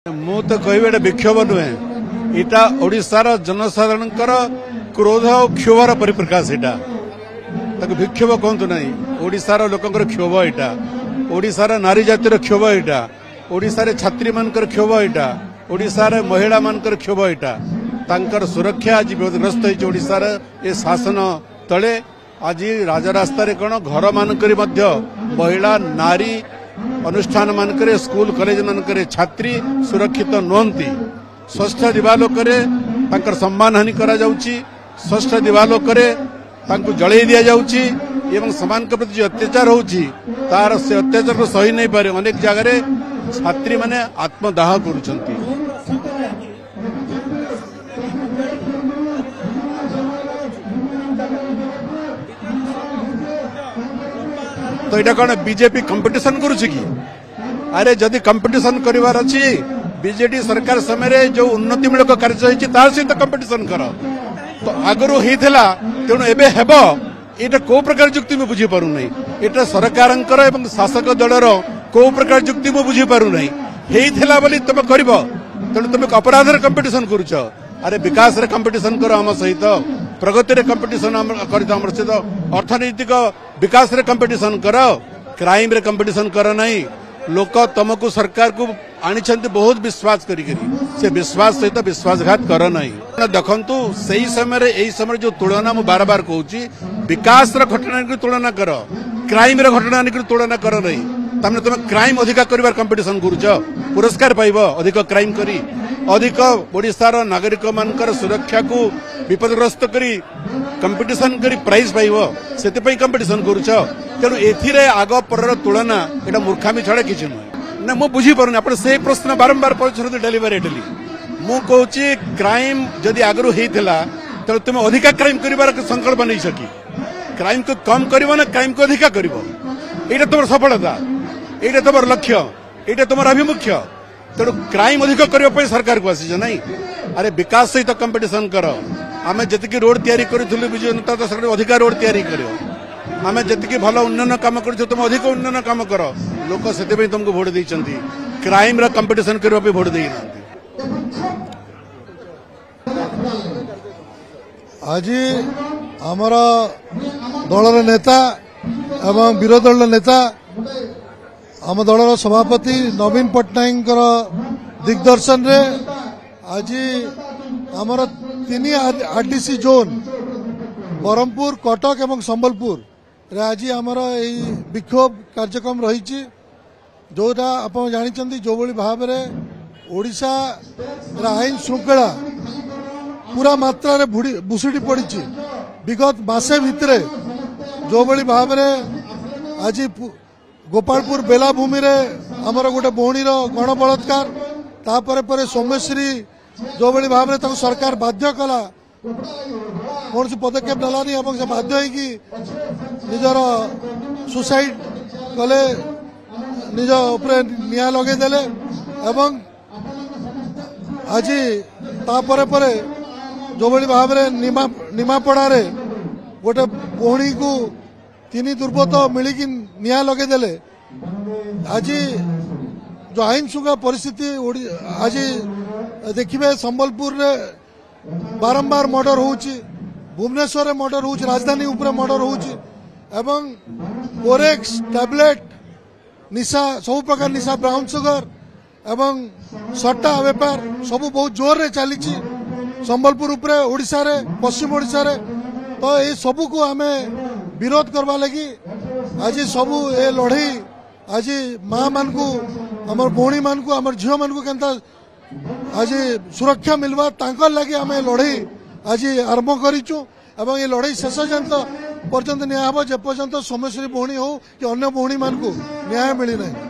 मु तो कह विक्षोभ नुहे इटा ओडिशार जनसाधारण क्रोध और क्षोभर परिप्रकाश इटा विक्षोभ कहतु ना ओडिशार लोकंर क्षोभ इटा ओडिशार नारी जातिर क्षोभ इटा ओडिशार छात्री मानकर क्षोभ इटा ओडिशार महिला मानकर क्षोभ इटा तांकर सुरक्षा आज विपदग्रस्त होती ओडिशार ए शासन तले आज राजरास्तार कौन घर मानकर महिला नारी अनुष्ठान मानक स्कूल कॉलेज मानक छात्री सुरक्षित नुहति षष्ठ दिवालोक सम्मान हानि करा जाउची षष्ठ दिवालोक जड़े दि जाउची एवं समान के प्रति जो अत्याचार होउची तार से अत्याचार को सही नहीं पारे अनेक जगह छात्री माने आत्मदाह करुछंती। तो यहाँ कौन बीजेपी कंपटीशन करुच्ची कि अरे जदि कंपटीशन करिवार अछि बीजेडी सरकार समय जो उन्नतिमूलक कार्य होती तार सहित कंपटीशन कर तो आगु होता तेणु एबे हेब एटा को प्रकार युक्ति मैं बुझी पारु नहीं एटा सरकार एवं शासक दलर को प्रकार युक्ति मैं बुझी पारु नहीं हेइथिला बोली तुम करिवो तेणु तुम अपराध कंपटीशन करुच अरे विकास रे कंपटीशन कर आम सहित प्रगति रे कंपटीशन कर सहित अर्थनैतिक विकास रे कंपटीशन कर क्राइम रे कंपटीशन कर नहीं लोक तुमको सरकार को आनी बहुत विश्वास से विश्वास सहित विश्वासघात कर नहीं देखु से समय यही समय जो तुलना मु बार बार कहूँ विकास घटना की तुलना कर क्राइम घटना की तुलना कर नहीं तमें तुम क्राइम अधिका कर कंपटीशन करुच पुरस्कार पाइब अधिक क्राइम करी अधिक ओडिशार नागरिक मानकर सुरक्षा को विपदग्रस्त करी कंपटीशन करी प्राइज पाइब से कंपटीशन करुच तेणु एथिरे आग पर तुलना यहाँ मूर्खामी छड़ा किसी नुहे ना मुझे बुझी पारुनी आप से प्रश्न बारंबार पचार डेलीवरेटली मु कहूँ क्राइम जदि आगु होता तेणु तुम अधिका क्राइम कर संकल्प नहीं सकी क्राइम को कम कर ना क्राइम को अधिका कर यहाँ तुम सफलता यहाँ तुम लक्ष्य यहाँ तुम आभिमुख्य तेणु क्राइम अधिक करने सरकार को आसी ना अरे विकास सहित कंपटीशन कर आम जी रोड तैयारी करूँ विजु जनता दल अधिका रोड तैयारी कर आम जी भल उन्नयन कम कर तुम अधिक उन्नयन कम कर लोक से तुमको भोट देती क्राइम कंपटीशन करने भोट देना। आज आमर दलर नेता एवं विरोधी दल नेता आम दलर सभापति नवीन पट्टनायक दिग्दर्शन रे आज आमर 3 आरडीसी जोन बरहमपुर कटक एवं संबलपुर रे आज आमर विक्षोभ कार्यक्रम रही जोटा आप जानते जो भाव में ओडिशा आईन श्रृंखला पूरा मात्रा रे भुशुड़ी पड़ी विगत मासे भितर जो भाव में आज गोपालपुर बेलाभूमि रे आमर गोटे भौणी गण बलात्कार तापर पर सौम्यश्री जो भाव में सरकार बाध्य कला कौन सी पदक्षेप नालानी से बाध्य होगी निजर सुसाइड कले निज उपरे निया लगेदेले एवं आज तापर पर जो भाव में निमापड़ा रे गोटे भौणी को 3 दुर्बृत्त मिलिकी निया लगेदेले आज जो आईन श्रृंखला परिस्थिति आज देखिए संबलपुर रे बारंबार मर्डर होउची भुवनेश्वर रे मर्डर होउची राजधानी उपरे मर्डर होउची एवं बोरेक्स टैबलेट निशा सब प्रकार निशा ब्राउन सुगर एवं सट्टा व्यापार सब बहुत जोर रे चली संबलपुर उपरे ओडिशा रे पश्चिम ओडिशा रे तो ये सबू को आम विरोध करवा लगी आज सबू ए लड़ई आज माँ मान को आम भौणी मान को आम झील मान को केनता आज सुरक्षा मिलवा तांकर लगी आम लड़ई आज आरंभ करिचु एवं ये लड़ई शेष पर्यंत न्याय हम जे पर्यंत सोमेश्वरी भौणी हो कि अन्य भौणी मान को न्याय मिली नहीं।